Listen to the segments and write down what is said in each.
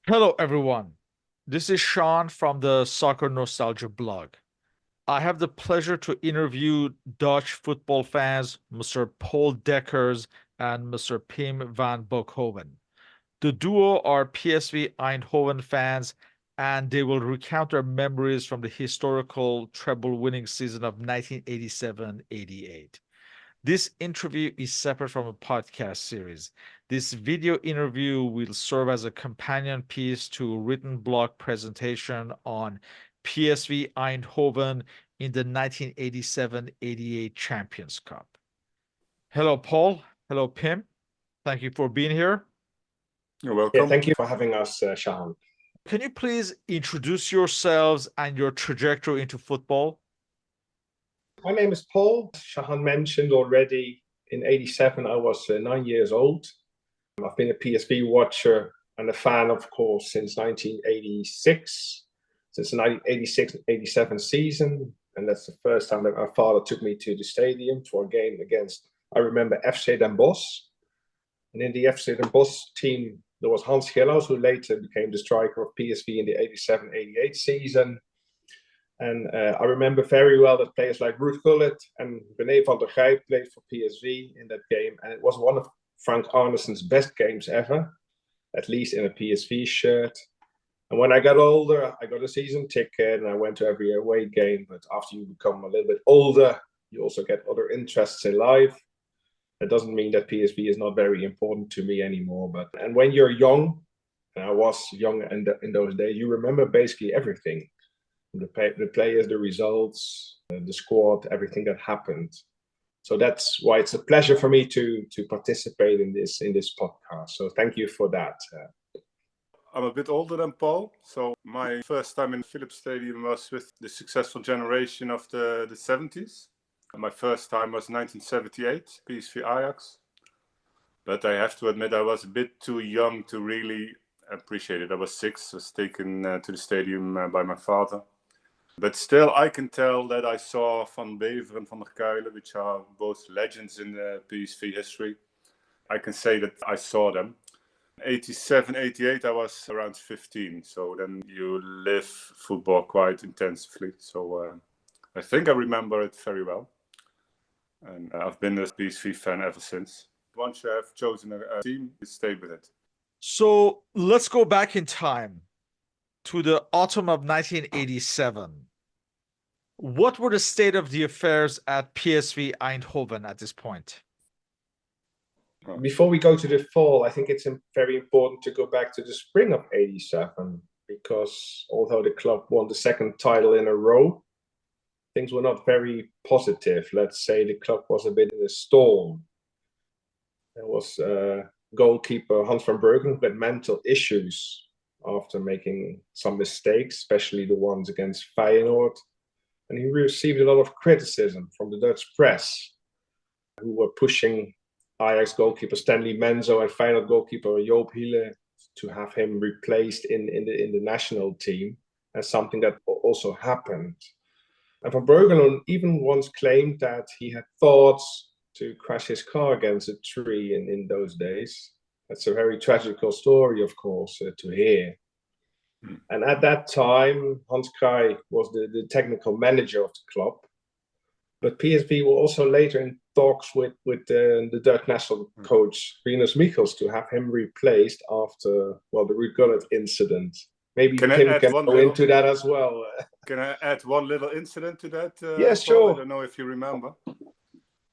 Hello, everyone. This is Sean from the Soccernostalgia blog. I have the pleasure to interview Dutch football fans, Mr. Paul Dekkers and Mr. Pim van Bokhoven. The duo are PSV Eindhoven fans, and they will recount their memories from the historical treble winning season of 1987-88. This interview is separate from a podcast series. This video interview will serve as a companion piece to a written blog presentation on PSV Eindhoven in the 1987-88 Champions Cup. Hello, Paul. Hello, Pim. Thank you for being here. You're welcome. Thank you for having us, Shahan. Can you please introduce yourselves and your trajectory into football? My name is Paul. Shahan mentioned already in 87 I was 9 years old. I've been a PSV watcher and a fan, of course, since 1986, since the 1986-87 season. And that's the first time that my father took me to the stadium for a game against, I remember, FC Den Bosch. And in the FC Den Bosch team, there was Hans Gillows, who later became the striker of PSV in the 87-88 season. And I remember very well that players like Ruud Gullit and René van der Gijp played for PSV in that game. And it was one of Frank Arneson's best games ever, at least in a PSV shirt. And when I got older, I got a season ticket and I went to every away game. But after you become a little bit older, you also get other interests in life. That doesn't mean that PSV is not very important to me anymore. And when you're young, and I was young in those days, you remember basically everything. The players, the results, the squad, everything that happened. So that's why it's a pleasure for me to participate in this podcast. So thank you for that. I'm a bit older than Paul, so my first time in Philips Stadium was with the successful generation of the 70s. My first time was 1978, PSV Ajax. But I have to admit I was a bit too young to really appreciate it. I was 6, was taken to the stadium by my father. But still, I can tell that I saw Van Bever and Van der Kuilen, which are both legends in the PSV history. I can say that I saw them. 87, 88, I was around 15. So then you live football quite intensively. So I think I remember it very well. And I've been a PSV fan ever since. Once you have chosen a team, you stay with it. So let's go back in time to the autumn of 1987. What were the state of the affairs at PSV Eindhoven at this point? Before we go to the fall, I think it's very important to go back to the spring of 87, because although the club won the second title in a row, things were not very positive. Let's say the club was a bit in a storm. There was goalkeeper Hans van Breukelen who had mental issues after making some mistakes, especially the ones against Feyenoord. And he received a lot of criticism from the Dutch press, who were pushing Ajax goalkeeper Stanley Menzo and Feyenoord goalkeeper Joop Hiele to have him replaced in the national team, as something that also happened. And Van Breukelen even once claimed that he had thoughts to crash his car against a tree in those days. That's a very tragical story, of course, to hear. And at that time, Hans Kraaij was the technical manager of the club. But PSV were also later in talks with the Dutch national coach, Rinus Michels, to have him replaced after, the Ruud Gullit incident. Maybe Tim can go into that as well. Can I add one little incident to that? Yes, sure. I don't know if you remember.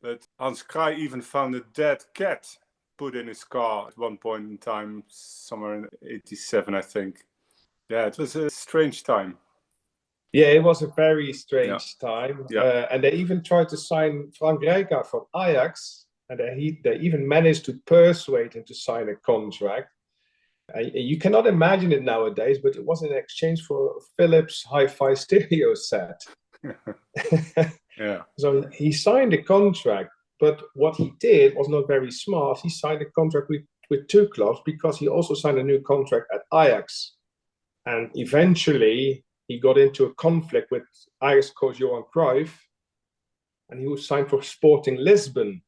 But Hans Kraaij even found a dead cat put in his car at one point in time, somewhere in 87, I think. Yeah, it was a strange time. Yeah, it was a very strange time. Yeah. And they even tried to sign Frank Rijkaard from Ajax. And they even managed to persuade him to sign a contract. You cannot imagine it nowadays, but it was in exchange for Philips hi-fi stereo set. Yeah. So he signed a contract, but what he did was not very smart. He signed a contract with 2 clubs because he also signed a new contract at Ajax. And eventually he got into a conflict with Ajax coach Johan Cruyff, and he was signed for Sporting Lisbon,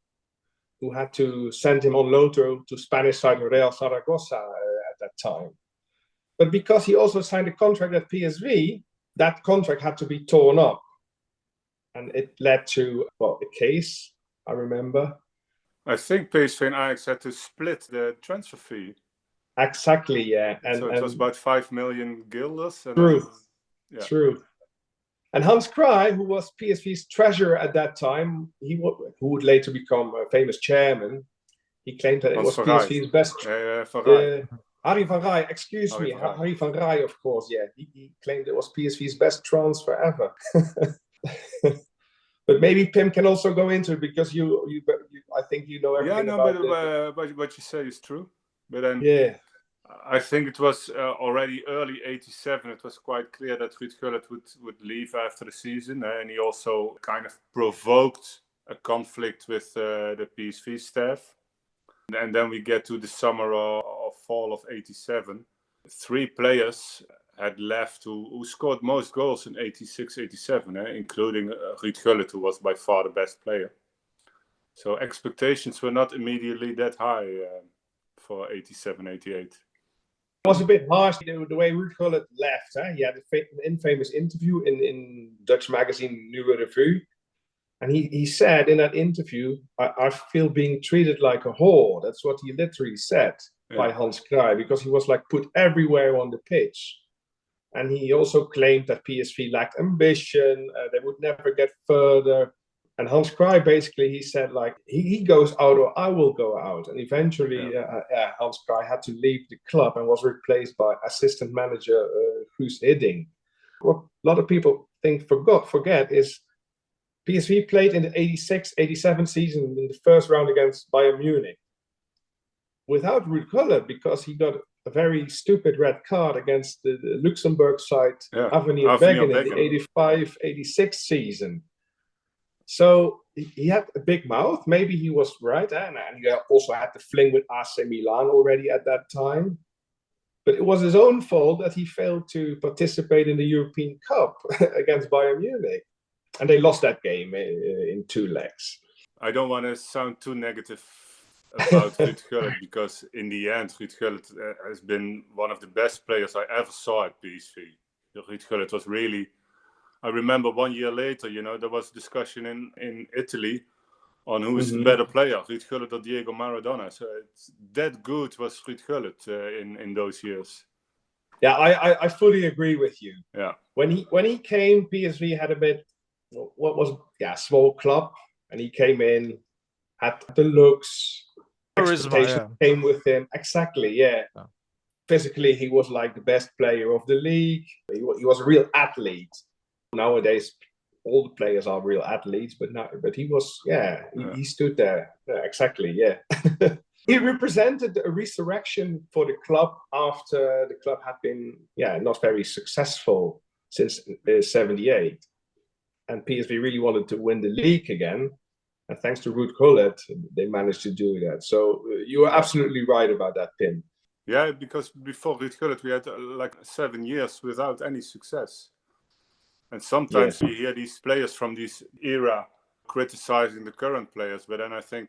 who had to send him on loan to Spanish side Real Zaragoza at that time. But because he also signed a contract at PSV, that contract had to be torn up. And it led to, well, a case, I remember. I think PSV and Ajax had to split the transfer fee. Exactly, yeah. So it was about 5 million guilders. And true, yeah. true. And Hans Kraaij, who was PSV's treasurer at that time, who would later become a famous chairman, he claimed that it was PSV's best. Harry van Rij, excuse me, Harry van Rij, of course, yeah. He claimed it was PSV's best transfer ever. But maybe Pim can also go into it because you I think you know everything about it. But what you say is true. But then, yeah, I think it was already early '87. It was quite clear that Ruud Gullit would leave after the season, and he also kind of provoked a conflict with the PSV staff. And then we get to the summer or fall of '87. 3 players had left who scored most goals in '86, '87, including Ruud Gullit, who was by far the best player. So expectations were not immediately that high for '87, '88. It was a bit harsh the way Ruud Gullit left. He had an infamous interview in Dutch magazine Nieuwe Revue. And he said in that interview, I feel being treated like a whore. That's what he literally said by Hans Kraaij, because he was like put everywhere on the pitch. And he also claimed that PSV lacked ambition. They would never get further. And Hans Kraaij, basically, he said, like, he goes out or I will go out. And eventually, Hans Kraaij had to leave the club and was replaced by assistant manager Guus Hiddink. What a lot of people forget is PSV played in the 86-87 season in the first round against Bayern Munich without Ruud Gullit because he got a very stupid red card against the Luxembourg side, Avenir Beggen, in the 85-86 season. So he had a big mouth. Maybe he was right. And he also had the fling with AC Milan already at that time. But it was his own fault that he failed to participate in the European Cup against Bayern Munich. And they lost that game in 2 legs. I don't want to sound too negative about Ruud Gullit because in the end, Ruud Gullit has been one of the best players I ever saw at PSV. Ruud Gullit was really... I remember 1 year later, there was discussion in Italy on who is the better player, Ruud Gullit or Diego Maradona. So it's that good was Ruud Gullit in those years. Yeah, I fully agree with you. Yeah. When he came, PSV had a bit... small club, and he came in, had the looks, expectations came with him. Exactly, yeah. Physically, he was like the best player of the league. He was a real athlete. Nowadays, all the players are real athletes, but he was, he stood there. Yeah, exactly, yeah. He represented a resurrection for the club after the club had been, not very successful since '78. And PSV really wanted to win the league again. And thanks to Ruud Gullit, they managed to do that. So you are absolutely right about that, Pim. Yeah, because before Ruud Gullit, we had like 7 years without any success. And sometimes we hear these players from this era criticizing the current players. But then I think,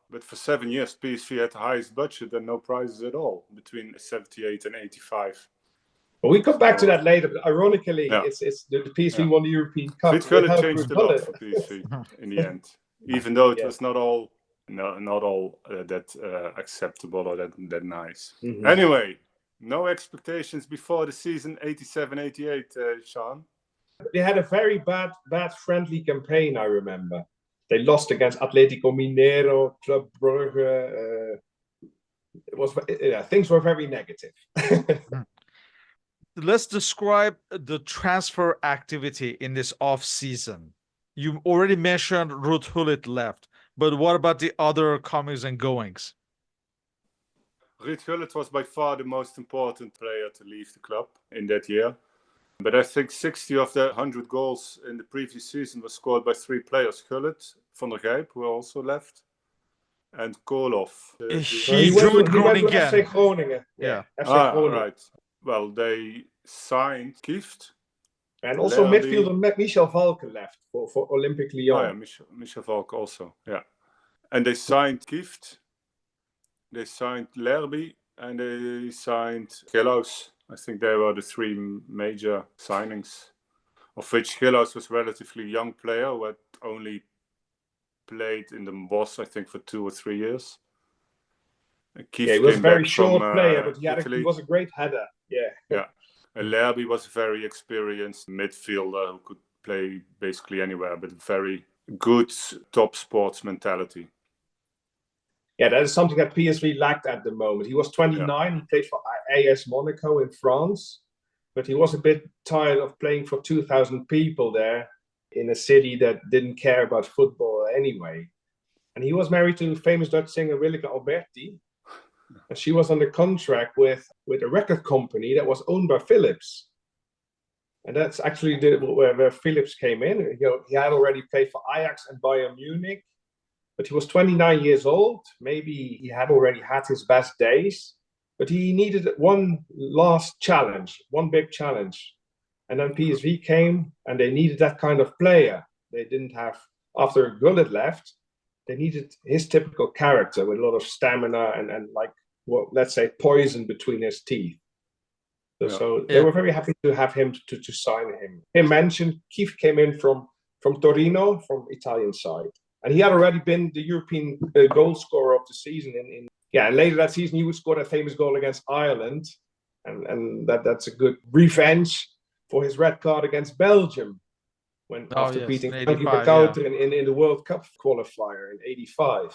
but for 7 years, PSV had the highest budget and no prizes at all between 78 and 85. Well, we come back to that later, but ironically, it's the PSV won the European Cup. Ruud Gullit changed a lot for PSV in the end, even though it was not all that acceptable or that nice. Mm-hmm. Anyway, no expectations before the season 87-88, Sean. They had a very bad friendly campaign, I remember. They lost against Atletico Mineiro, Club Brugge. Things were very negative. Let's describe the transfer activity in this off-season. You already mentioned Ruud Gullit left, but what about the other comings and goings? Ruud Gullit was by far the most important player to leave the club in that year. But I think 60 of the 100 goals in the previous season were scored by 3 players. Gullit, Van der Gijp, who also left, and Koloff. He joined Groningen. FC Groningen. Yeah. FC Groningen. Right. Well, they signed Kieft. And also midfielder Michel Valken left for Olympique Lyon. Oh yeah, Michel Valken also. Yeah. And they signed Kieft. They signed Lerby. and they signed Gillows. I think they were the three major signings, of which Gillows was a relatively young player who had only played in the Boss, I think, for 2 or 3 years. Keith he was a came very back short from player, but he Italy. was a great header. Yeah. Yeah. Lerby was a very experienced midfielder who could play basically anywhere, but very good top sports mentality. Yeah, that is something that PSV lacked at the moment. He was 29. He played for AS Monaco in France, but he was a bit tired of playing for 2,000 people there in a city that didn't care about football anyway. And he was married to famous Dutch singer Willeke Alberti, and she was under contract with a record company that was owned by Philips. And that's actually where Philips came in. He had already played for Ajax and Bayern Munich, but he was 29 years old. Maybe he had already had his best days, but he needed one last challenge, one big challenge. And then PSV came, and they needed that kind of player. They didn't have, after Gullit left, they needed his typical character with a lot of stamina and like, well, let's say, poison between his teeth. So they were very happy to have him to sign him. He mentioned Keith came in from Torino, from Italian side. And he had already been the European goal scorer of the season. And later that season, he would score that famous goal against Ireland. And that's a good revenge for his red card against Belgium after beating Frankie Bokhoven in the World Cup qualifier in 85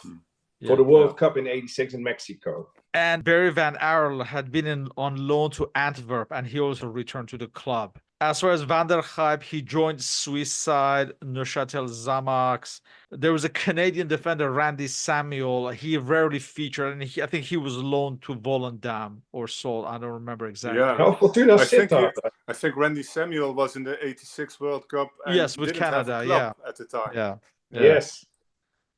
for the World Cup in 86 in Mexico. And Barry Van Arel had been on loan to Antwerp, and he also returned to the club. As far as Van der Gijp, he joined Swiss side Neuchâtel Xamax. There was a Canadian defender, Randy Samuel. He rarely featured, and I think he was loaned to Volendam or sold. I don't remember exactly. Yeah, I think Randy Samuel was in the '86 World Cup. And yes, with Canada. At the time. Yeah. Yes,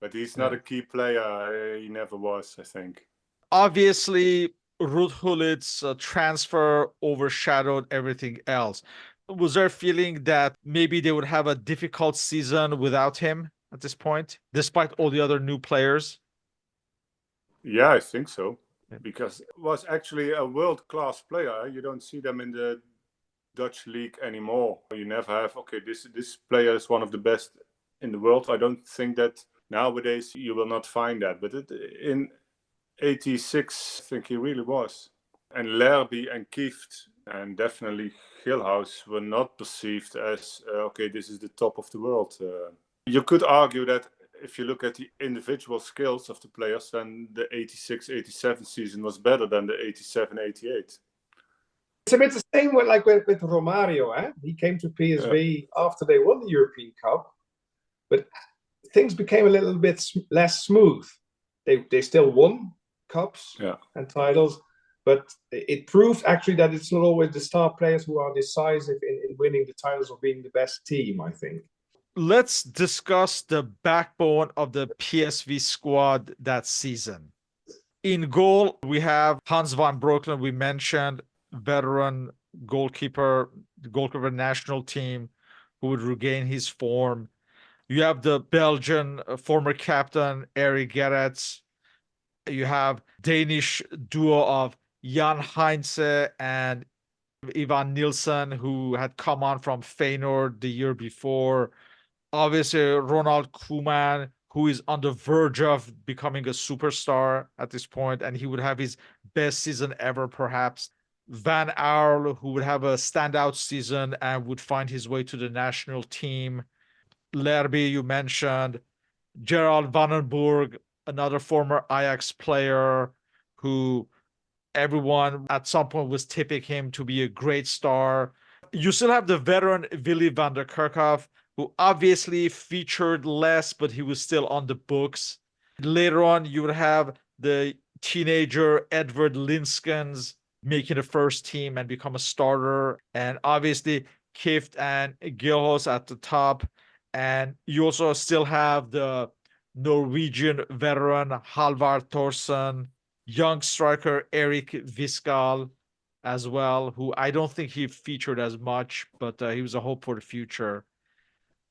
but he's not a key player. He never was, I think. Obviously, Ruud Gullit's transfer overshadowed everything else. Was there a feeling that maybe they would have a difficult season without him at this point, despite all the other new players? Yeah, I think so. Because it was actually a world-class player. You don't see them in the Dutch league anymore. You never have, okay, this player is one of the best in the world. I don't think that nowadays you will not find that. But in 86, I think he really was. And Lerby and Kieft and definitely Gilhouse were not perceived as, okay, this is the top of the world. You could argue that if you look at the individual skills of the players, then the 86-87 season was better than the 87-88. It's a bit the same with Romario. Eh? He came to PSV after they won the European Cup, but things became a little bit less smooth. They still won cups and titles, but it proved actually that it's not always the star players who are decisive in winning the titles or being the best team, I think. Let's discuss the backbone of the PSV squad that season. In goal, we have Hans van Breukelen, we mentioned, veteran goalkeeper national team who would regain his form. You have the Belgian former captain, Eric Gerrits. You have Danish duo of Jan Heinze and Ivan Nilsson, who had come on from Feyenoord the year before. Obviously, Ronald Koeman, who is on the verge of becoming a superstar at this point, and he would have his best season ever, perhaps. Van Arel, who would have a standout season and would find his way to the national team. Lerby, you mentioned. Gerald Vandenberg, another former Ajax player who everyone at some point was tipping him to be a great star. You still have the veteran Willy van der Kerkhoff, who obviously featured less, but he was still on the books. Later on, you would have the teenager Edward Linskens making the first team and become a starter. And obviously, Kieft and Gilhos at the top. And you also still have the Norwegian veteran Halvard Thorsen, young striker Erik Viskal as well, who I don't think he featured as much, but he was a hope for the future.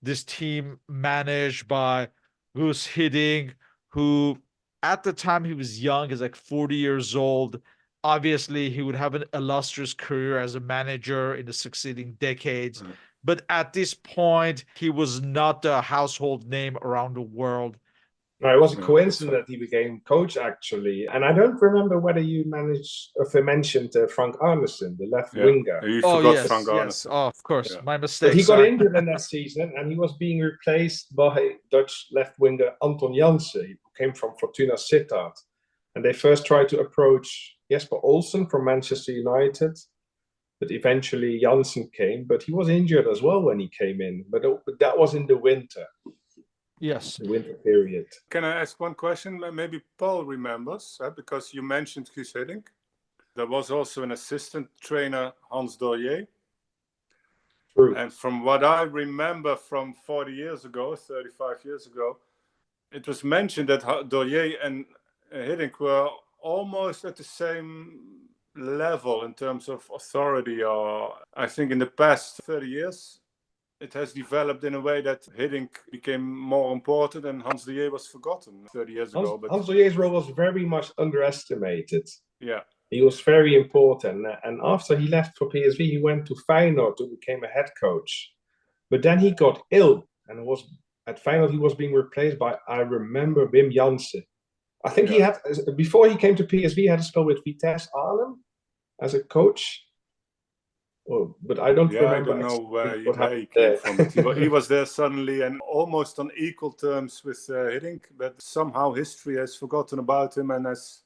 This team managed by Guus Hiddink, who at the time he was young, is like 40 years old, Obviously, he would have an illustrious career as a manager in the succeeding decades. But at this point, he was not a household name around the world. No, it was a coincidence that he became coach, actually. And I don't remember whether you mentioned Frank Arnesen, the left winger. You forgot Frank Arnesen. Yes. Oh, of course. My mistake. But he got injured in that season, and he was being replaced by Dutch left winger Anton Jansen, who came from Fortuna Sittard. And they first tried to approach Jesper Olsen from Manchester United, but eventually Jansen came. But he was injured as well when he came in. But that was in the winter. Yes. The winter period. Can I ask one question? Maybe Paul remembers, because you mentioned Guus Hiddink. There was also an assistant trainer, Hans Dorje. True. And from what I remember from 35 years ago, it was mentioned that Dorje and Hiddink were almost at the same level in terms of authority. Or I think in the past 30 years, it has developed in a way that Hiddink became more important and Hans Dorje was forgotten 30 years ago. But Hans Dorje's role was very much underestimated. Yeah. He was very important. And after he left for PSV, he went to Feyenoord to become a head coach. But then he got ill and at Feyenoord, he was being replaced by, I remember, Wim Jansen. I think he had, before he came to PSV, he had a spell with Vitesse Arnhem as a coach. But I don't remember. I don't know where he came from. He was there suddenly and almost on equal terms with Hiddink, but somehow history has forgotten about him and has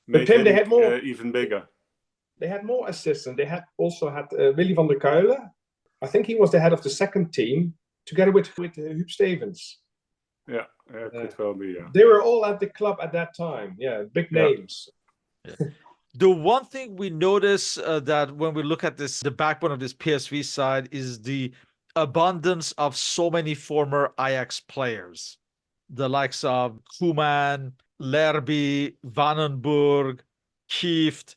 made Tim, they Hiddink had more, even bigger. They had more assistants. They had also had Willy van der Kuilen. I think he was the head of the second team, together with Huub Stevens. Yeah, could well be. Yeah. They were all at the club at that time. Yeah, big names. Yeah. The one thing we notice that when we look at this, the backbone of this PSV side is the abundance of so many former Ajax players. The likes of Koeman, Lerby, Vandenburg, Kieft,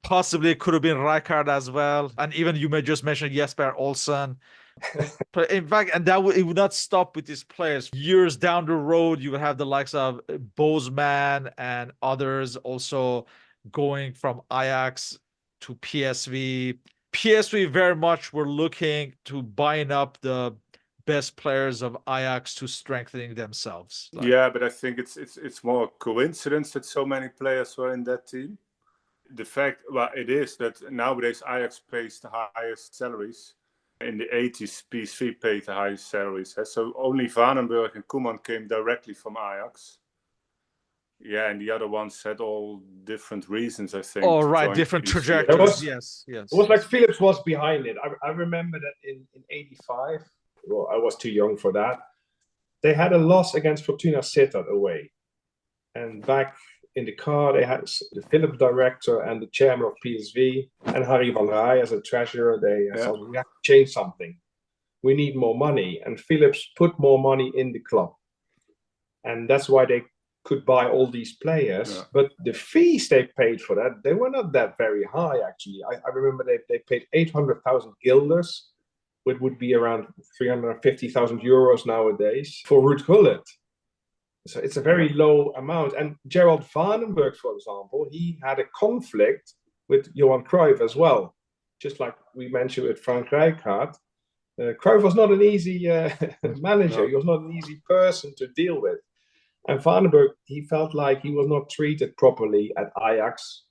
possibly it could have been Rijkaard as well. And even you may just mention Jesper Olsen. But in fact, and it would not stop with these players. Years down the road, you would have the likes of Bosman and others also going from Ajax to PSV. PSV very much were looking to buying up the best players of Ajax to strengthening themselves. But I think it's more a coincidence that so many players were in that team. The fact, it is that nowadays Ajax pays the highest salaries. In the 80s, PSV paid the highest salaries. So only Vandenburg and Koeman came directly from Ajax. Yeah, and the other ones had all different reasons, I think. Oh, right, different trajectories. Yes. It was like Philips was behind it. I remember that in 85, well, I was too young for that. They had a loss against Fortuna Sittard away. And back in the car, they had the Philips director and the chairman of PSV and Harry van Rij as a treasurer. They said, we have to change something. We need more money. And Philips put more money in the club. And that's why they could buy all these players, but the fees they paid for that, they were not that very high, actually. I remember they paid 800,000 guilders, which would be around 350,000 euros nowadays, for Ruud Gullit. So it's a very low amount. And Gerald Vandenburg, for example, he had a conflict with Johan Cruyff as well. Just like we mentioned with Frank Rijkaard. Cruyff was not an easy manager. He was not an easy person to deal with. And Vandenburg, he felt like he was not treated properly at Ajax.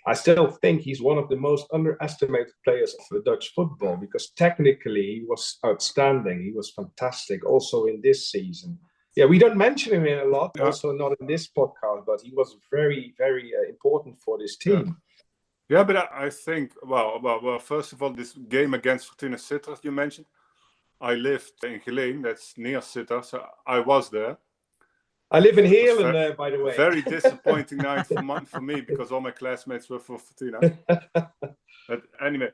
I still think he's one of the most underestimated players of the Dutch football because technically he was outstanding. He was fantastic also in this season. Yeah, we don't mention him in a lot, also not in this podcast, but he was very, very important for this team. Yeah, but I think, well, first of all, this game against Fortuna Sittard you mentioned, I lived in Geleen, that's near Sittard, so I was there. I live in Heerlen, by the way. Very disappointing night for me because all my classmates were from Fortuna. But anyway,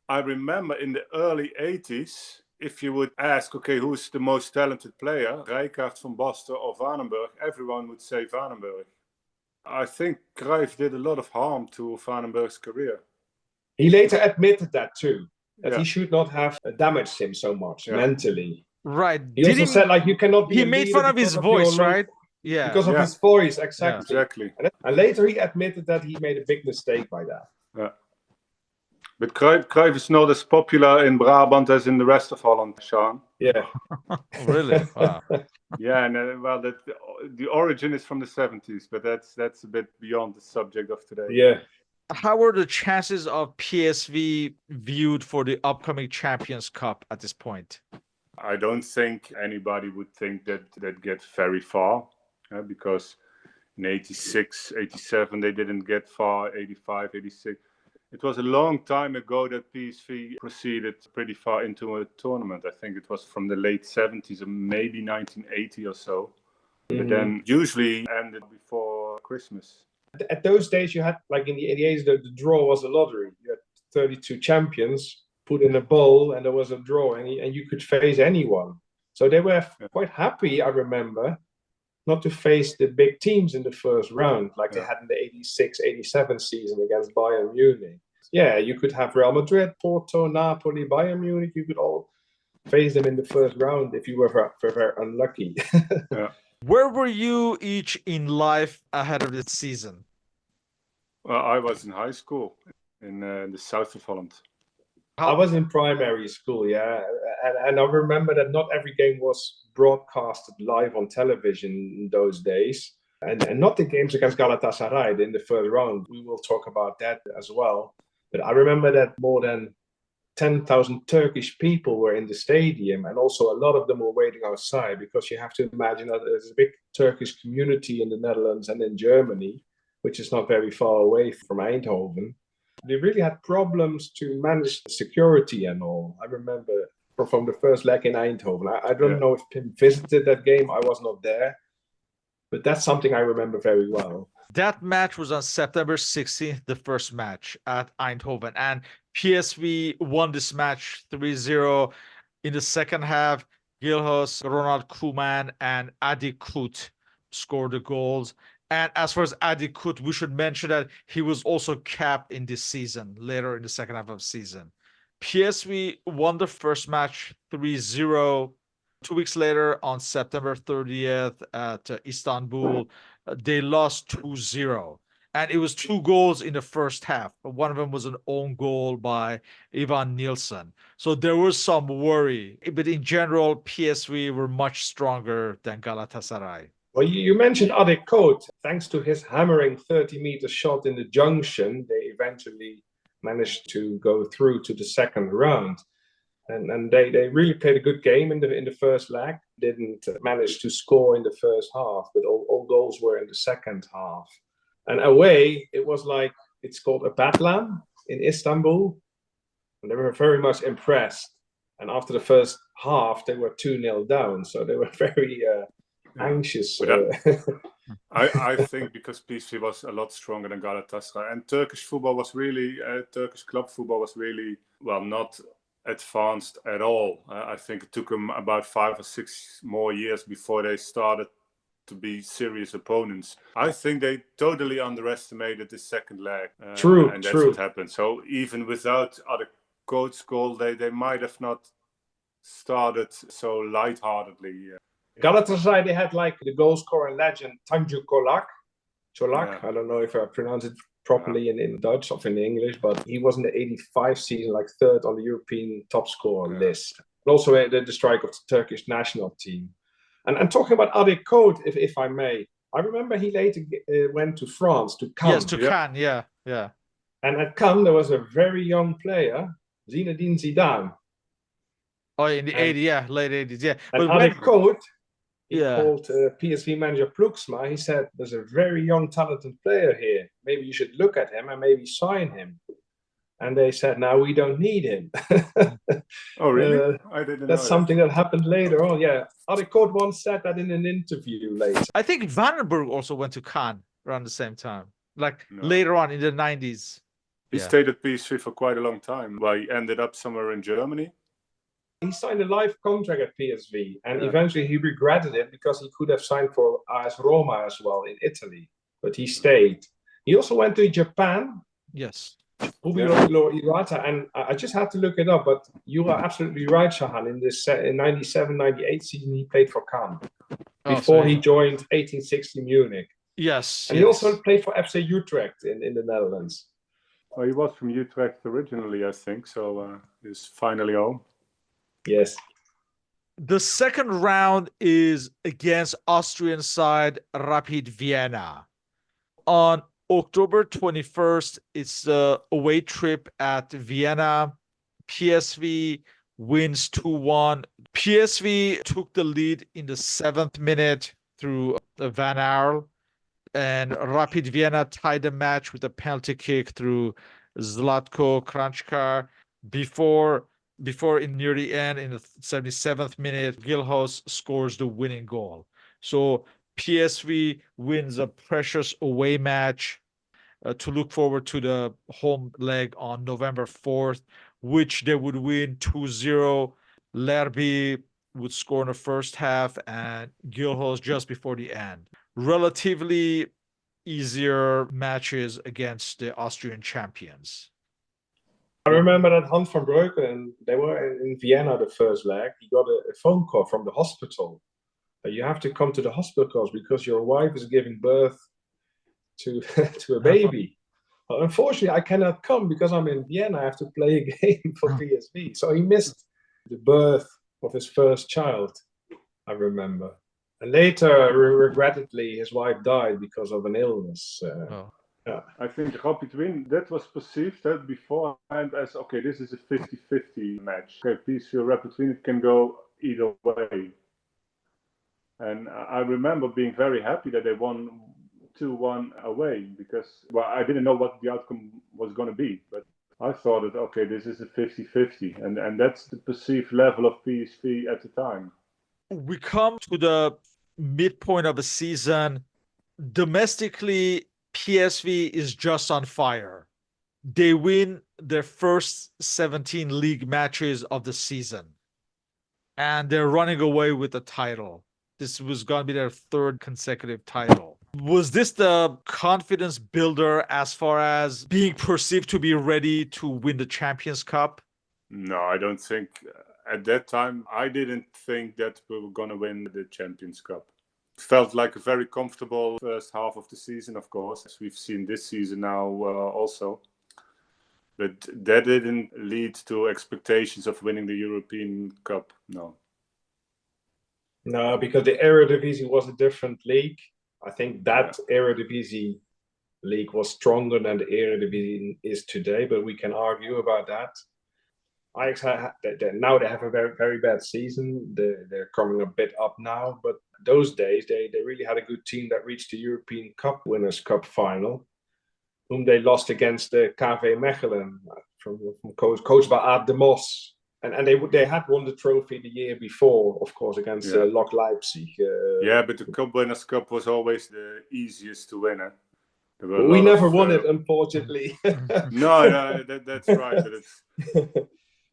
I remember in the early 80s, if you would ask, okay, who's the most talented player, Rijkaard, Van Basten or Vandenburg, everyone would say Vandenburg. I think Cruyff did a lot of harm to Vandenburg's career. He later admitted that too. That he should not have damaged him so much mentally. Right. He also said, like, you cannot be. He made fun of his voice, right? Yeah. Because of Yeah. his voice, exactly. Exactly. And later he admitted that he made a big mistake by that. Yeah. But Cruyff is not as popular in Brabant as in the rest of Holland, Sean. Yeah. Really? Wow. Yeah, and well, the origin is from the 70s, but that's a bit beyond the subject of today. Yeah. How are the chances of PSV viewed for the upcoming Champions Cup at this point? I don't think anybody would think that get very far, because in 86, 87 they didn't get far, 85, 86. It was a long time ago that PSV proceeded pretty far into a tournament. I think it was from the late 70s or maybe 1980 or so. But then usually ended before Christmas. At those days, you had, like in the 80s, the draw was a lottery. You had 32 champions put in a bowl, and there was a draw, and you could face anyone. So they were quite happy, I remember, not to face the big teams in the first round, like they had in the 86, 87 season against Bayern Munich. Yeah, you could have Real Madrid, Porto, Napoli, Bayern Munich. You could all face them in the first round if you were very unlucky. Yeah. Where were you each in life ahead of this season? Well, I was in high school in the south of Holland. I was in primary school, yeah. And I remember that not every game was broadcasted live on television in those days. And not the games against Galatasaray in the first round. We will talk about that as well. But I remember that more than 10,000 Turkish people were in the stadium, and also a lot of them were waiting outside, because you have to imagine that there's a big Turkish community in the Netherlands and in Germany, which is not very far away from Eindhoven. They really had problems to manage security and all. I remember from the first leg in Eindhoven. I don't know if Pim visited that game. I was not there. But that's something I remember very well. That match was on September 16th, the first match at Eindhoven. And PSV won this match 3-0. In the second half, Gilhos, Ronald Koeman, and Adi Kut scored the goals. And as far as Adi Kut, we should mention that he was also capped in this season, later in the second half of the season. PSV won the first match 3-0. 2 weeks later, on September 30th at Istanbul, they lost 2-0. And it was 2 goals in the first half. One of them was an own goal by Ivan Nielsen. So there was some worry. But in general, PSV were much stronger than Galatasaray. Well, you mentioned Adek Koot. Thanks to his hammering 30-meter shot in the junction, they eventually managed to go through to the second round. And they really played a good game in the first leg. Didn't manage to score in the first half, but all goals were in the second half. And away, it was like, it's called a Batlam in Istanbul. And they were very much impressed. And after the first half, they were 2-0 down. So they were very anxious. I think because PSV was a lot stronger than Galatasaray. And Turkish football was really, Turkish club football was really, well, not advanced at all. I think it took them about 5 or 6 more years before they started to be serious opponents. I think they totally underestimated the second leg. And that's what happened. So even without other coach goal, they might have not started so lightheartedly. Galatasaray, they had like the goal scoring legend Tanju Çolak. I don't know if I pronounce it properly in Dutch or in English, but he was in the 85 season, like 3rd on the European top scorer list. And also the striker of the Turkish national team. And talking about Adek Koot, if I may, I remember he later went to France, to Cannes. Yes, to Cannes, yeah. And at Cannes, there was a very young player, Zinedine Zidane. Oh, in the 80s, late 80s, yeah. And Adek Koot, he called PSV manager Ploegsma. He said, there's a very young, talented player here. Maybe you should look at him and maybe sign him. And they said, no, we don't need him. Oh, really? I didn't know. That's something that happened later on, yeah. Adek Koot once said that in an interview later. I think Vandenberg also went to Cannes around the same time, like later on in the 90s. He stayed at PSV for quite a long time. Well, he ended up somewhere in Germany. He signed a life contract at PSV, and eventually he regretted it because he could have signed for AS Roma as well in Italy, but he stayed. He also went to Japan. Yes. Iwata, and I just had to look it up, but you are absolutely right, Shahan. In this 97-98 season, he played for Cannes. before he joined 1860 Munich. Yes, and he also played for FC Utrecht in the Netherlands. Well, he was from Utrecht originally, I think, so he's finally home. Yes. The second round is against Austrian side Rapid Vienna. On October 21st, it's the away trip at Vienna. PSV wins 2-1. PSV took the lead in the 7th minute through Van Aerle, and Rapid Vienna tied the match with a penalty kick through Zlatko Kranjčar before in near the end, in the 77th minute, Gilhos scores the winning goal. So PSV wins a precious away match to look forward to the home leg on November 4th, which they would win 2-0. Lerby would score in the first half and Gilhos just before the end. Relatively easier matches against the Austrian champions. I remember that Hans van Breukelen, they were in Vienna the first leg. He got a phone call from the hospital. You have to come to the hospital because your wife is giving birth to a baby. Well, unfortunately, I cannot come because I'm in Vienna. I have to play a game for PSV. So he missed the birth of his first child, I remember. And later, regrettably, his wife died because of an illness. Yeah. I think Rapid Wien, that was perceived beforehand as, okay, this is a 50-50 match. Okay, PSV Rapid Wien, it can go either way. And I remember being very happy that they won 2-1 away because, well, I didn't know what the outcome was going to be. But I thought that, okay, this is a 50-50. And that's the perceived level of PSV at the time. We come to the midpoint of a season. Domestically, PSV is just on fire. They win their first 17 league matches of the season. And they're running away with the title. This was going to be their third consecutive title. Was this the confidence builder as far as being perceived to be ready to win the Champions Cup? No, I don't think. At that time, I didn't think that we were going to win the Champions Cup. Felt like a very comfortable first half of the season, of course, as we've seen this season now also. But that didn't lead to expectations of winning the European Cup, no. No, because the Eredivisie was a different league. I think that Eredivisie league was stronger than the Eredivisie is today, but we can argue about that. Ajax now they have a very, very bad season. They're coming a bit up now, but those days they really had a good team that reached the European Cup Winners' Cup final, whom they lost against the KV Mechelen from coached by Aad de Mos. And they had won the trophy the year before, of course, against Lok Leipzig. But the Cup Winners' Cup was always the easiest to win. We never won it, unfortunately. No, that's right.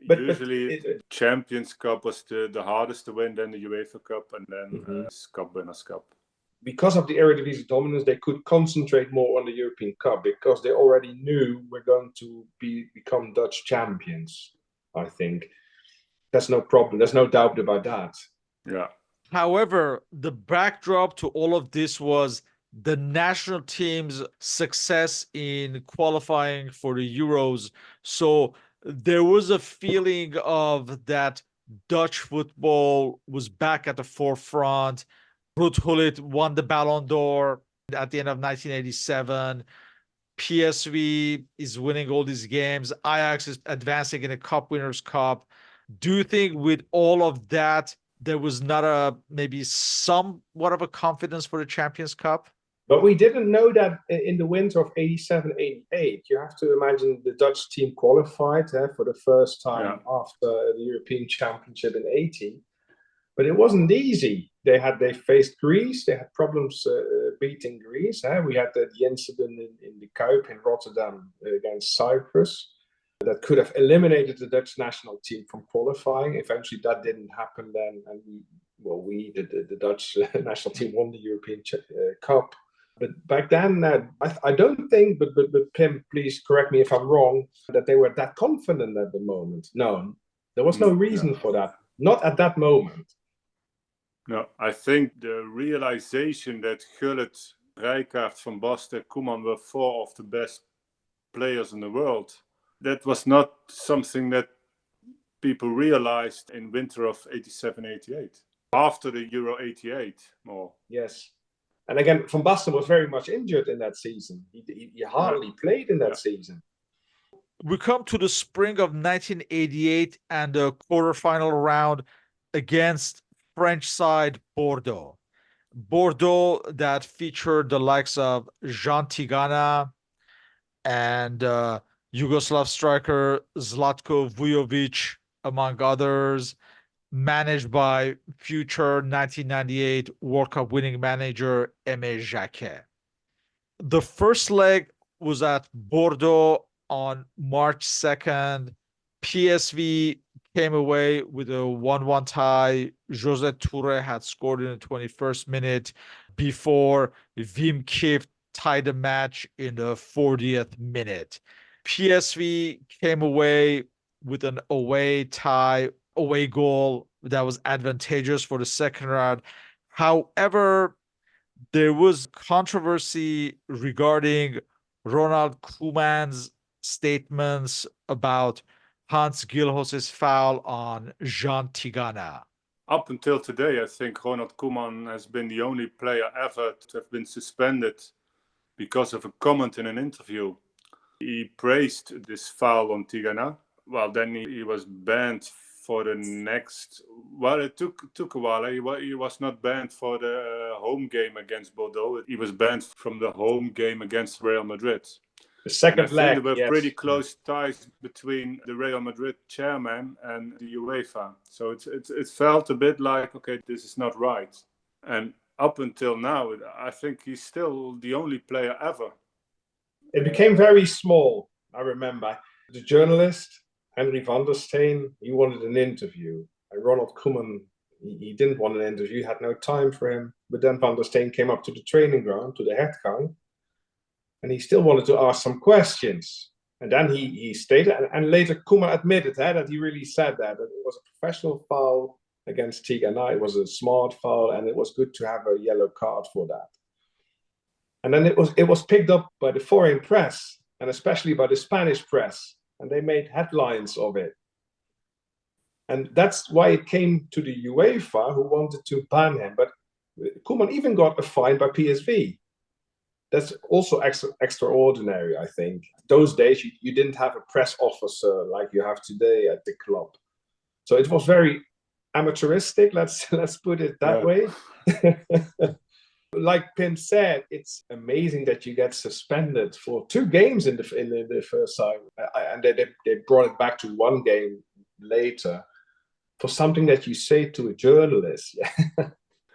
But usually, Champions Cup was the hardest to win, then the UEFA Cup, and then Cup Winners' Cup. Because of the Eredivisie dominance, they could concentrate more on the European Cup because they already knew we're going to become Dutch champions. I think that's no problem. There's no doubt about that. Yeah. However, the backdrop to all of this was the national team's success in qualifying for the Euros. So there was a feeling of that Dutch football was back at the forefront. Ruud Gullit won the Ballon d'Or at the end of 1987. PSV is winning all these games. Ajax is advancing in a Cup Winners' Cup. Do you think with all of that, there was not maybe somewhat of a confidence for the Champions Cup? But we didn't know that in the winter of 87, 88. You have to imagine the Dutch team qualified for the first time after the European Championship in 80. But it wasn't easy. They faced Greece. They had problems beating Greece. We had the incident in the Kuip in Rotterdam against Cyprus that could have eliminated the Dutch national team from qualifying. Eventually, that didn't happen then, and the Dutch national team won the European Cup. But back then, I don't think, but Pim, please correct me if I'm wrong, that they were that confident at the moment. No, there was no reason for that. Not at that moment. No, I think the realization that Gullit, Rijkaard, Van Basten, Koeman were four of the best players in the world, that was not something that people realized in winter of 87-88. After the Euro 88 more. Yes. And again, Van Basten was very much injured in that season. He hardly played in that season. We come to the spring of 1988 and the quarterfinal round against French side Bordeaux. Bordeaux that featured the likes of Jean Tigana and Yugoslav striker Zlatko Vujovic, among others, managed by future 1998 World Cup winning manager Aimé Jacquet. The first leg was at Bordeaux on March 2nd. PSV came away with a 1-1 tie. José Touré had scored in the 21st minute before Wim Kieft tied the match in the 40th minute. PSV came away with an away goal that was advantageous for the second round. However, there was controversy regarding Ronald Koeman's statements about Hans Gilhos's foul on Jean Tigana. Up until today, I think Ronald Koeman has been the only player ever to have been suspended because of a comment in an interview. He praised this foul on Tigana. Well, then he was banned for the next... Well, it took a while. He was not banned for the home game against Bordeaux. He was banned from the home game against Real Madrid. The second leg, there were pretty close ties between the Real Madrid chairman and the UEFA. So it felt a bit like, okay, this is not right. And up until now, I think he's still the only player ever. It became very small, I remember. The journalist, Henry van der Steen, he wanted an interview. And Ronald Koeman, he didn't want an interview, he had no time for him. But then Van der Steen came up to the training ground, to the hertgang, and he still wanted to ask some questions. And then he stated, and later Koeman admitted that he really said that it was a professional foul against Tigana. It was a smart foul, and it was good to have a yellow card for that. And then it was picked up by the foreign press, and especially by the Spanish press, and they made headlines of it. And that's why it came to the UEFA, who wanted to ban him. But Koeman even got a fine by PSV. That's also extraordinary, I think. Those days, you didn't have a press officer like you have today at the club. So it was very amateuristic, let's put it that way. Like Pim said, it's amazing that you get suspended for 2 games in the first time. And they brought it back to 1 game later for something that you say to a journalist.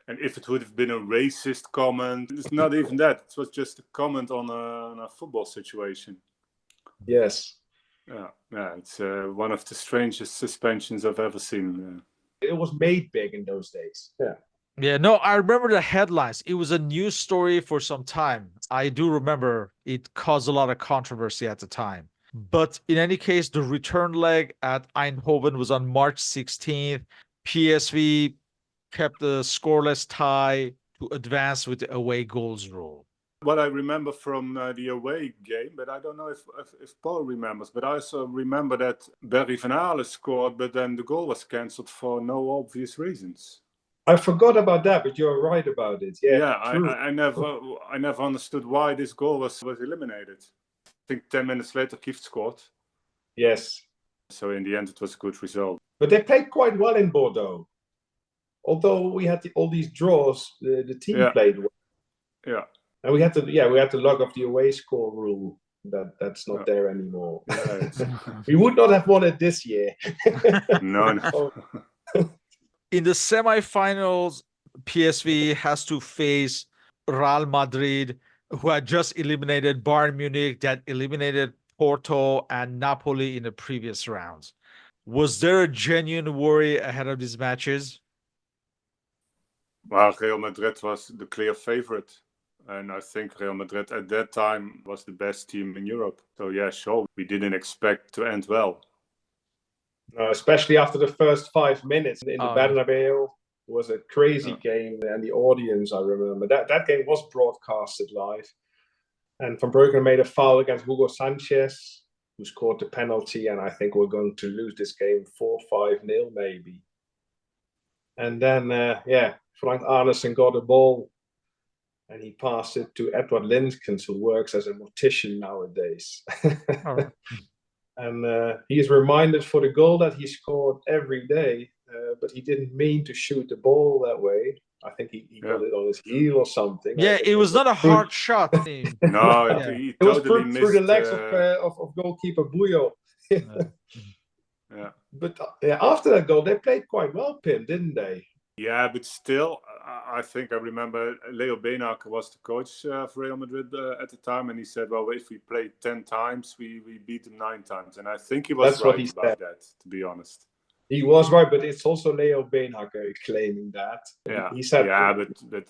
And if it would have been a racist comment, it's not even that. It was just a comment on a football situation. Yes. Yeah, it's one of the strangest suspensions I've ever seen. It was made big in those days. Yeah, no, I remember the headlines. It was a news story for some time. I do remember it caused a lot of controversy at the time. But in any case, the return leg at Eindhoven was on March 16th. PSV kept the scoreless tie to advance with the away goals rule. What I remember from the away game, but I don't know if Paul remembers, but I also remember that Barry van Aalen scored, but then the goal was cancelled for no obvious reasons. I forgot about that, but you're right about it. Yeah, I never understood why this goal was eliminated. I think 10 minutes later, Kieft scored. Yes. So in the end, it was a good result. But they played quite well in Bordeaux. Although we had all these draws, the team played well. Yeah. And we had to log off the away score rule. That's not there anymore. We would not have won it this year. No. In the semifinals, PSV has to face Real Madrid, who had just eliminated Bayern Munich, that eliminated Porto and Napoli in the previous rounds. Was there a genuine worry ahead of these matches? Well, Real Madrid was the clear favorite. And I think Real Madrid at that time was the best team in Europe. So yeah, sure, we didn't expect to end well. Especially after the first 5 minutes in the Bernabeu. It was a crazy game, and the audience, I remember, that game was broadcasted live. And Van Breukelen made a foul against Hugo Sanchez, who scored the penalty, and I think we're going to lose this game 4-5-0 maybe. And then, Frank Arnesen got a ball, and he passed it to Edward Linskens, who works as a mortician nowadays. Oh. And he is reminded for the goal that he scored every day, but he didn't mean to shoot the ball that way. I think he got it on his heel or something. Yeah, it was not a hard shot. No, Yeah. he It was totally through missed the legs of goalkeeper Buyo. yeah. But after that goal, they played quite well, Pim, didn't they? Yeah, but still, I think I remember Leo Beenhakker was the coach for Real Madrid at the time, and he said, well, if we played 10 times, we beat them 9 times. And I think he was right about that, to be honest. He was right, but it's also Leo Beenhakker claiming that. Yeah, he said, but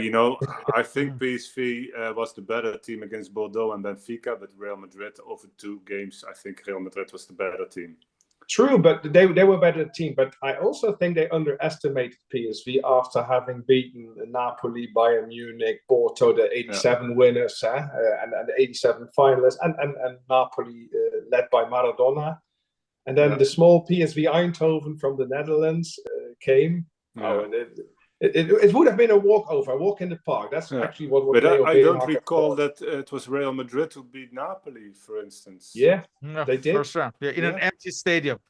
you know, I think PSV was the better team against Bordeaux and Benfica, but Real Madrid over 2 games, I think Real Madrid was the better team. True, but they were a better team. But I also think they underestimated PSV after having beaten Napoli, Bayern Munich, Porto, the 87 winners, and the 87 finalists, and Napoli led by Maradona. And then the small PSV Eindhoven from the Netherlands came. Oh, and it would have been a walkover, a walk in the park. That's actually what But Leo I don't Beenhakker recall thought. that it was Real Madrid who beat Napoli, for instance. Yeah, No, they did. first round. Yeah, in an empty stadium.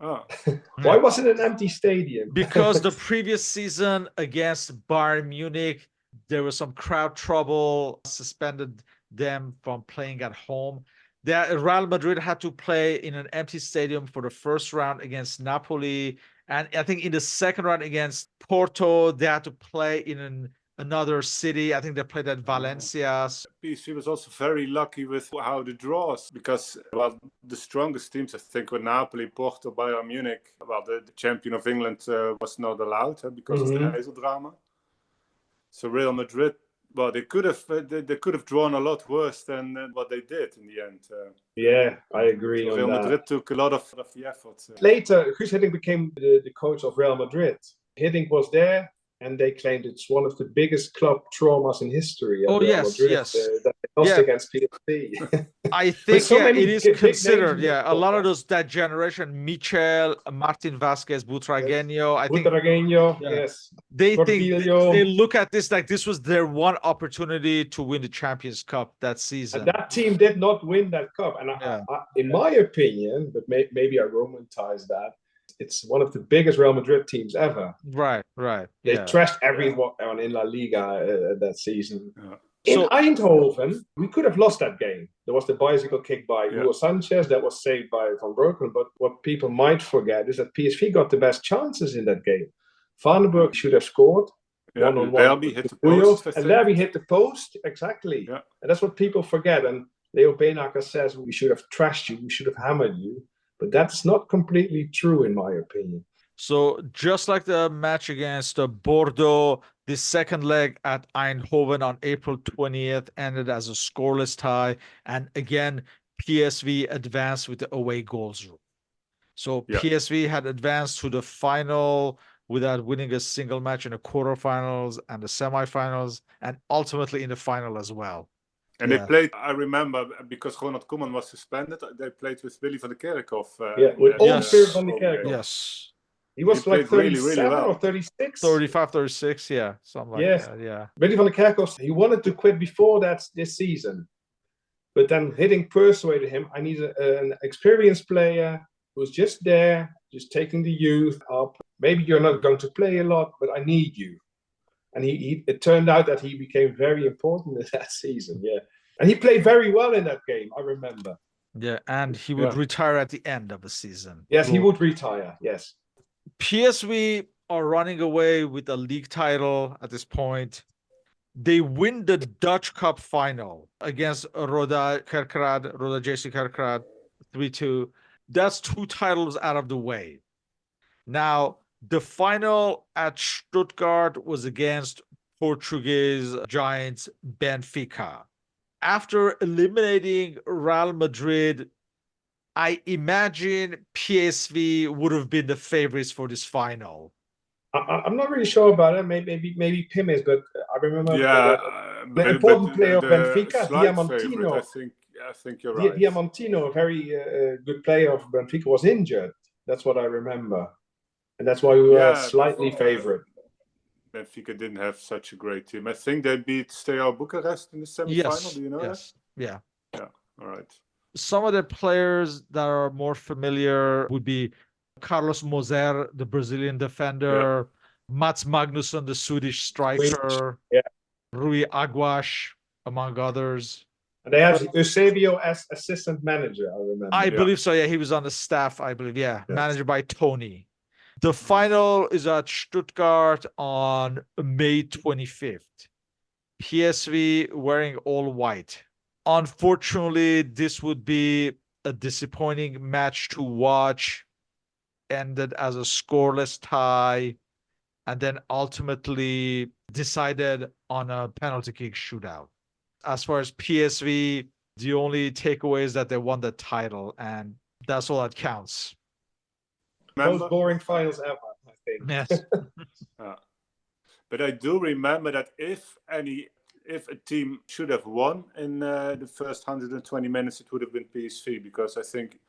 Oh. Why was it an empty stadium? Because the previous season against Bayern Munich, there was some crowd trouble, suspended them from playing at home. Real Madrid had to play in an empty stadium for the first round against Napoli. And I think in the second round against Porto, they had to play in another city. I think they played at Valencia. PSV was also very lucky with how the draws, because the strongest teams, I think, were Napoli, Porto, Bayern Munich. Well, the champion of England was not allowed because of the Eisel drama. So Real Madrid, well, they could have drawn a lot worse than what they did in the end. Yeah, I agree so on Real that. Madrid took a lot of the effort. Later, Guus Hiddink became the coach of Real Madrid. Hiddink was there, and they claimed it's one of the biggest club traumas in history. Oh, Real Madrid, yes. That they lost against PSV. I think it is considered. A lot of that generation, Michel, Martin Vasquez, Butragueño. I think Butragueño, yes. They think they look at this like this was their one opportunity to win the Champions Cup that season. And that team did not win that cup, and I, in my opinion, but maybe I romanticize that. It's one of the biggest Real Madrid teams ever. Right. They trashed everyone in La Liga that season. In Eindhoven, we could have lost that game. There was the bicycle kick by Hugo Sanchez that was saved by Van Breukelen. But what people might forget is that PSV got the best chances in that game. Vandenberg should have scored. Lerby hit the post. And Lerby hit the post, exactly. Yeah. And that's what people forget. And Leo Beenhakker says we should have trashed you, we should have hammered you. But that's not completely true, in my opinion. So just like the match against Bordeaux, the second leg at Eindhoven on April 20th ended as a scoreless tie. And again, PSV advanced with the away goals rule. So PSV had advanced to the final without winning a single match in the quarterfinals and the semifinals, and ultimately in the final as well. And they played, I remember, because Ronald Koeman was suspended, they played with Willy van der Kerkhoff. With old Spirit van der Kerkhoff. Yes. He was like 37 really well. or 36. 35, 36, yeah. Something like that, yeah. Willy van der Kerkhoff, he wanted to quit before this season. But then Hiddink persuaded him, I need an experienced player who's just there, just taking the youth up. Maybe you're not going to play a lot, but I need you. And it turned out that he became very important in that season, And he played very well in that game, I remember. Yeah, and he would retire at the end of the season. Yes, he would retire, yes. PSV are running away with a league title at this point. They win the Dutch Cup final against Roda JC Kerkrade 3-2. That's 2 titles out of the way. Now, the final at Stuttgart was against Portuguese giants Benfica. After eliminating Real Madrid, I imagine PSV would have been the favorites for this final. I'm not really sure about it. Maybe Pim is, but I remember Yeah, the but important player of the Benfica, slight favorite, Diamantino. I think you're right. Diamantino, a very good player of Benfica, was injured. That's what I remember, and that's why we were Yeah, slightly favorite. Benfica didn't have such a great team. I think they beat Steaua Bucharest in the semi-final. Yes, Do you know yes, yeah. that? Yeah, all right. Some of the players that are more familiar would be Carlos Moser, the Brazilian defender, Mats Magnusson, the Swedish striker, Yeah. Rui Aguas, among others. And they had Eusebio as assistant manager, I remember. I believe so. Yeah, he was on the staff, I believe. Yeah, managed by Tony. The final is at Stuttgart on May 25th. PSV wearing all white. Unfortunately, this would be a disappointing match to watch. Ended as a scoreless tie, and then ultimately decided on a penalty kick shootout. As far as PSV, the only takeaway is that they won the title, and that's all that counts. Most boring finals ever, I think. Yes. But I do remember that if a team should have won in the first 120 minutes, it would have been PSV, because I think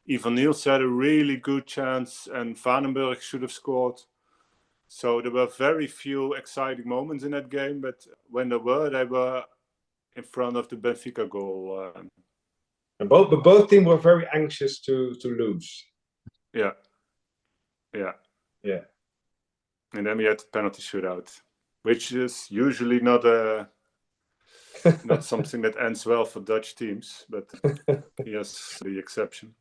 Ivan Niels had a really good chance and Vandenberg should have scored. So there were very few exciting moments in that game, but when there were, they were in front of the Benfica goal. And both teams were very anxious to lose. Yeah. And then we had the penalty shootout, which is usually not something that ends well for Dutch teams, but here's the exception.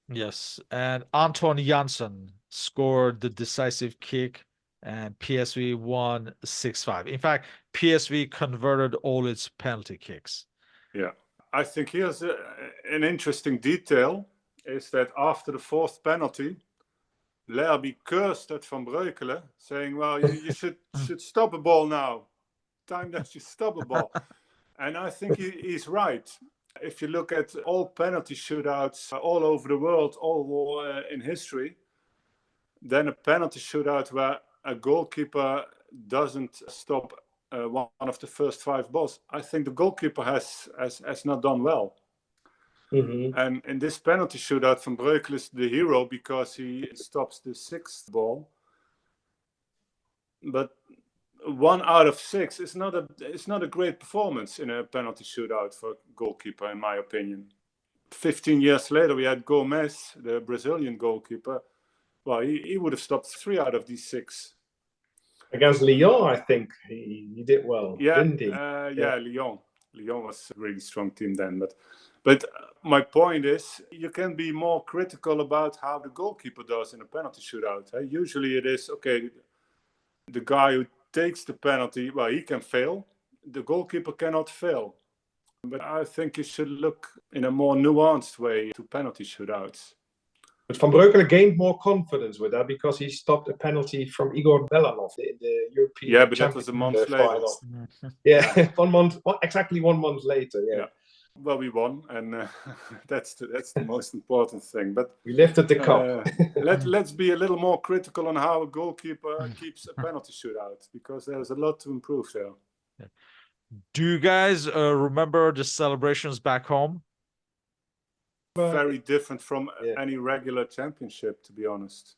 Yes, and Anton Janssen scored the decisive kick, and PSV won 6-5. In fact, PSV converted all its penalty kicks. Yeah, I think here's an interesting detail, is that after the fourth penalty, Lerby cursed at Van Breukelen, saying, well, you should stop a ball now. Time that you stop a ball. And I think he's right. If you look at all penalty shootouts all over the world, all in history, then a penalty shootout where a goalkeeper doesn't stop one of the first 5 balls, I think the goalkeeper has not done well. Mm-hmm. And in this penalty shootout, Van Breukelen is the hero because he stops the 6th ball. But 1 out of 6 is not a great performance in a penalty shootout for a goalkeeper, in my opinion. 15 years later, we had Gomez, the Brazilian goalkeeper. Well, he would have stopped 3 out of these 6. Against Lyon, I think he did well, didn't he? Lyon. Lyon was a really strong team then. But my point is, you can be more critical about how the goalkeeper does in a penalty shootout. Usually it is, okay, the guy who takes the penalty, well, he can fail. The goalkeeper cannot fail. But I think you should look in a more nuanced way to penalty shootouts. But Van Breukelen gained more confidence with that because he stopped a penalty from Igor Belanov in the European Yeah, but Champions that was a month later. Yeah, 1 month, exactly 1 month later. Yeah. Well, we won, and that's the most important thing. But we lifted the cup. Let's be a little more critical on how a goalkeeper keeps a penalty shootout, because there's a lot to improve there. Do you guys remember the celebrations back home? Very different from any regular championship, to be honest.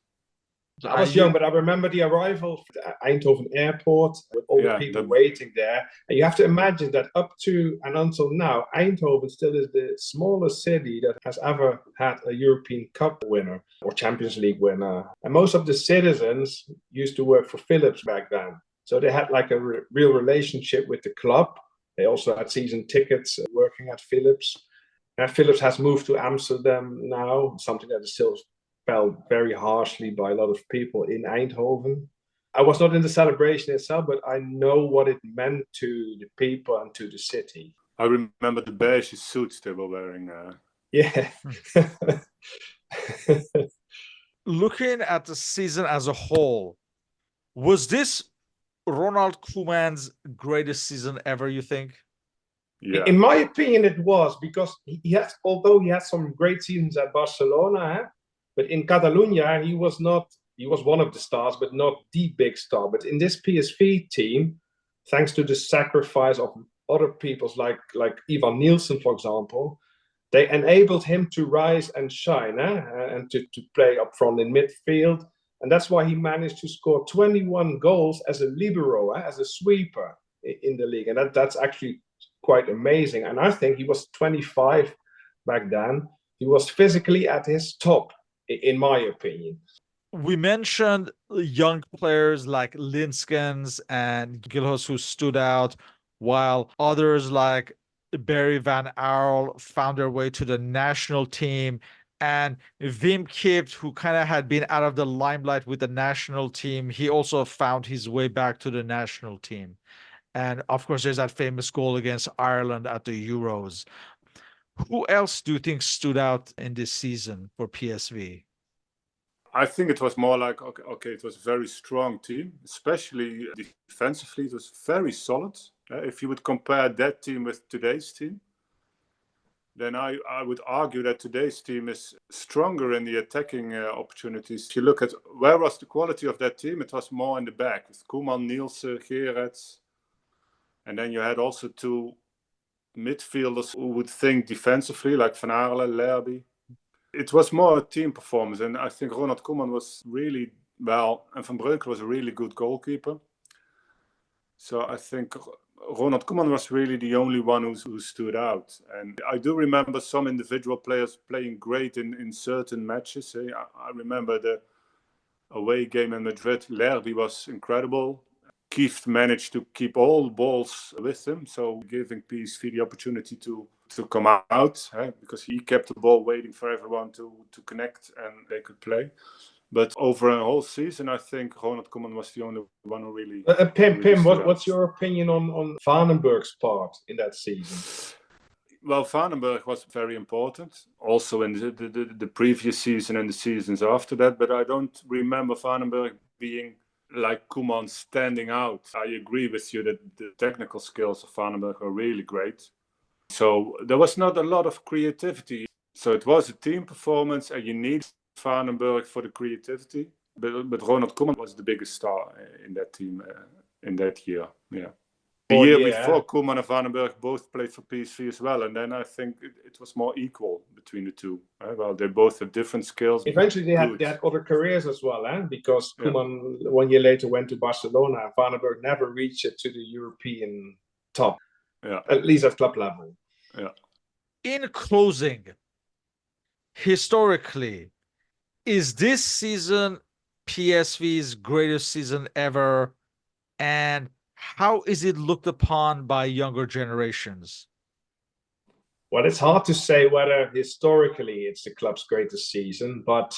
I was young, but I remember the arrival at Eindhoven airport with all the people waiting there. And you have to imagine that up to and until now, Eindhoven still is the smallest city that has ever had a European Cup winner or Champions League winner. And most of the citizens used to work for Philips back then. So they had like a real relationship with the club. They also had season tickets working at Philips. And Philips has moved to Amsterdam now, something that is still felt very harshly by a lot of people in Eindhoven. I was not in the celebration itself, but I know what it meant to the people and to the city. I remember the beige suits they were wearing. Yeah. Looking at the season as a whole, was this Ronald Koeman's greatest season ever, you think? Yeah. In my opinion, it was, because although he had some great seasons at Barcelona, but in Catalonia, he was not He was one of the stars, but not the big star. But in this PSV team, thanks to the sacrifice of other peoples like Ivan Nielsen, for example, they enabled him to rise and shine, and to play up front in midfield. And that's why he managed to score 21 goals as a libero, as a sweeper in the league. And that's actually quite amazing. And I think he was 25 back then. He was physically at his top, in my opinion. We mentioned young players like Linskens and Gilhus who stood out, while others like Barry Van Aarle found their way to the national team, and Wim Kieft, who kind of had been out of the limelight with the national team, he also found his way back to the national team. And of course, there's that famous goal against Ireland at the Euros. Who else do you think stood out in this season for PSV? I think it was more like, okay, it was a very strong team, especially defensively. It was very solid. If you would compare that team with today's team, then I would argue that today's team is stronger in the attacking opportunities. If you look at where was the quality of that team, it was more in the back with Koeman, Nielsen, Gerets. And then you had also two midfielders who would think defensively, like Van Aarle, Lerby. It was more a team performance, and I think Ronald Koeman was really well, and Van Breukelen was a really good goalkeeper. So I think Ronald Koeman was really the only one who stood out. And I do remember some individual players playing great in certain matches. I remember the away game in Madrid. Lerby was incredible. Kieft managed to keep all balls with him, so giving PSV the opportunity to come out, because he kept the ball waiting for everyone to connect and they could play. But over a whole season, I think Ronald Koeman was the only one who really. Pim, what's your opinion on Vanenburg's part in that season? Well, Vanenburg was very important, also in the previous season and the seasons after that. But I don't remember Vanenburg being like Koeman standing out. I agree with you that the technical skills of Vanenburg are really great. So there was not a lot of creativity. So it was a team performance, and you need Vanenburg for the creativity. But Ronald Koeman was the biggest star in that team in that year. Yeah. The year before, Koeman and Vanenburg both played for PSV as well. And then I think it was more equal between the two. Well, they both had different skills. Eventually, they had other careers as well, because Koeman 1 year later went to Barcelona. Vanenburg never reached it to the European top, at least at club level. Yeah. In closing, historically, is this season PSV's greatest season ever? And how is it looked upon by younger generations? Well, it's hard to say whether historically it's the club's greatest season, but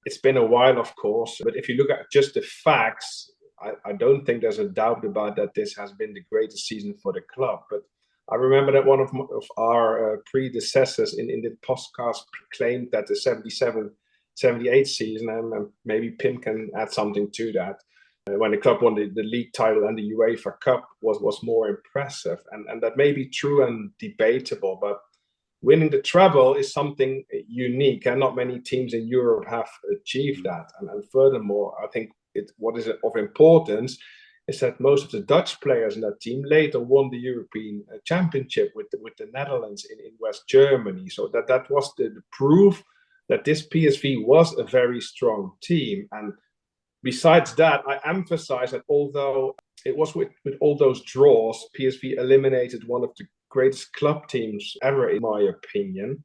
it's been a while, of course. But if you look at just the facts, I don't think there's a doubt about that this has been the greatest season for the club. But I remember that one of our predecessors in the podcast claimed that the 77-78 season, and maybe Pim can add something to that, when the club won the league title and the UEFA Cup was more impressive. And that may be true and debatable, but winning the treble is something unique, and not many teams in Europe have achieved that. And furthermore, I think what is of importance is that most of the Dutch players in that team later won the European Championship with the Netherlands in West Germany. So that was the proof that this PSV was a very strong team. And besides that, I emphasize that although it was with all those draws, PSV eliminated one of the greatest club teams ever, in my opinion.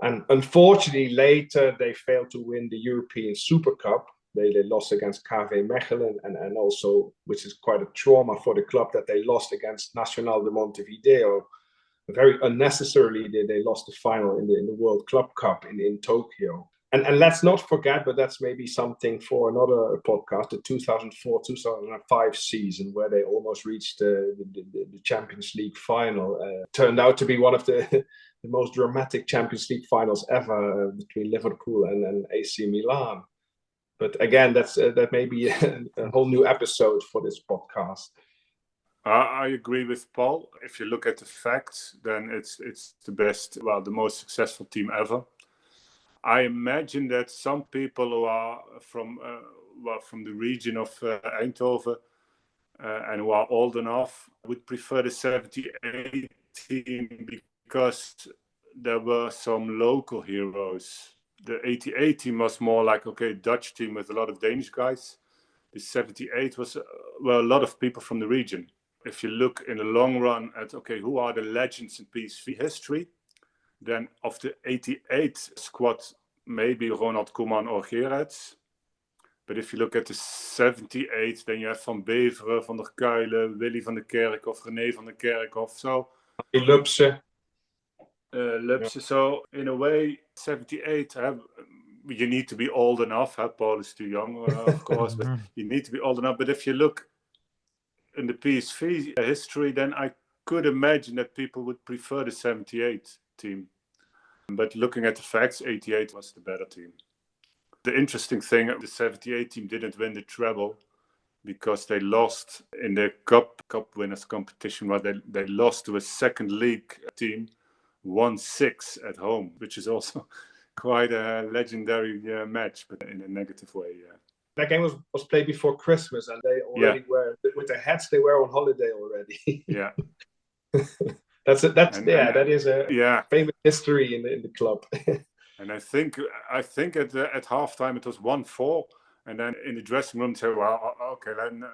And unfortunately, later they failed to win the European Super Cup. They lost against KV Mechelen, and also, which is quite a trauma for the club, that they lost against Nacional de Montevideo. Very unnecessarily, they lost the final in the World Club Cup in Tokyo. And let's not forget, but that's maybe something for another podcast, the 2004-2005 season, where they almost reached the Champions League final. Turned out to be one of the most dramatic Champions League finals ever, between Liverpool and AC Milan. But again, that may be a whole new episode for this podcast. I agree with Paul. If you look at the facts, then it's the best, the most successful team ever. I imagine that some people who are from the region of Eindhoven and who are old enough would prefer the 78 team because there were some local heroes. The 88 team was more like, okay, Dutch team with a lot of Danish guys. The 78 was, well, a lot of people from the region. If you look in the long run at, okay, who are the legends in PSV history, then of the 88 squad, maybe Ronald Koeman or Gerrits. But if you look at the 78, then you have Van Beveren, Van der Kuilen, Willy van der Kerkhof, René van der Kerkhof. So Lupse. Lupse. So in a way, 78, you need to be old enough. Paul is too young, of course, but you need to be old enough. But if you look in the PSV history, then I could imagine that people would prefer the 78 team. But looking at the facts, 88 was the better team. The interesting thing, the 78 team didn't win the treble because they lost in the cup winners competition, where they lost to a second league team, 1-6 at home, which is also quite a legendary match, but in a negative way. That game was played before Christmas, and they already were with their hats. They were on holiday already. Yeah. That is a famous history in the club. And I think at halftime it was 1-4, and then in the dressing room they said, "Well, okay, then,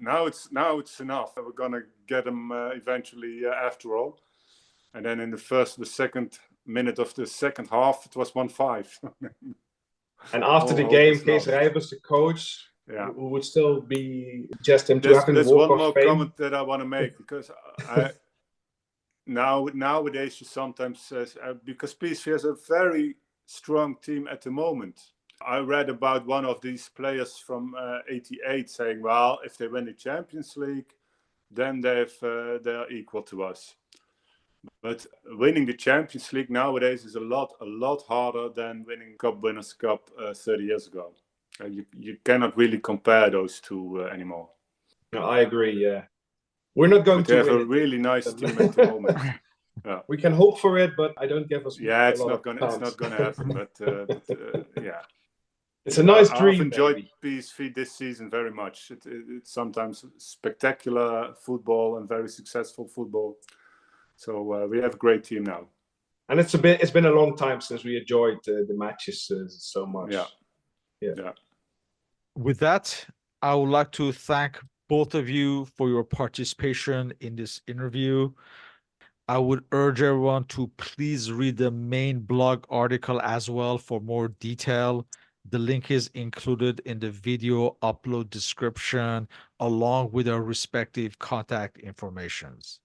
now it's enough. We're gonna get them eventually after all." And then in the second minute of the second half, it was 1-5. And after the game, Kees Rijbers, the coach, who would still be just him to having There's Walk one of more Fame. comment that I want to make, because nowadays you sometimes because PSV has a very strong team at the moment. I read about one of these players from 88 saying, well, if they win the Champions League, then they're equal to us. But winning the Champions League nowadays is a lot harder than winning Cup Winners' Cup 30 years ago. You cannot really compare those two anymore. No, I agree, yeah. We're not going to win. They have a really nice team at the moment. Yeah. We can hope for it, but I don't give us. It's not gonna happen. But yeah, it's a nice dream. I've enjoyed PSV this season very much. It's sometimes spectacular football and very successful football. So we have a great team now. And it's been a long time since we enjoyed the matches so much. Yeah. With that, I would like to thank both of you for your participation in this interview. I would urge everyone to please read the main blog article as well for more detail. The link is included in the video upload description, along with our respective contact informations.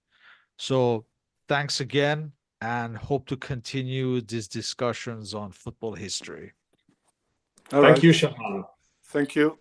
So thanks again, and hope to continue these discussions on football history. Thank you, Shahan. Thank you.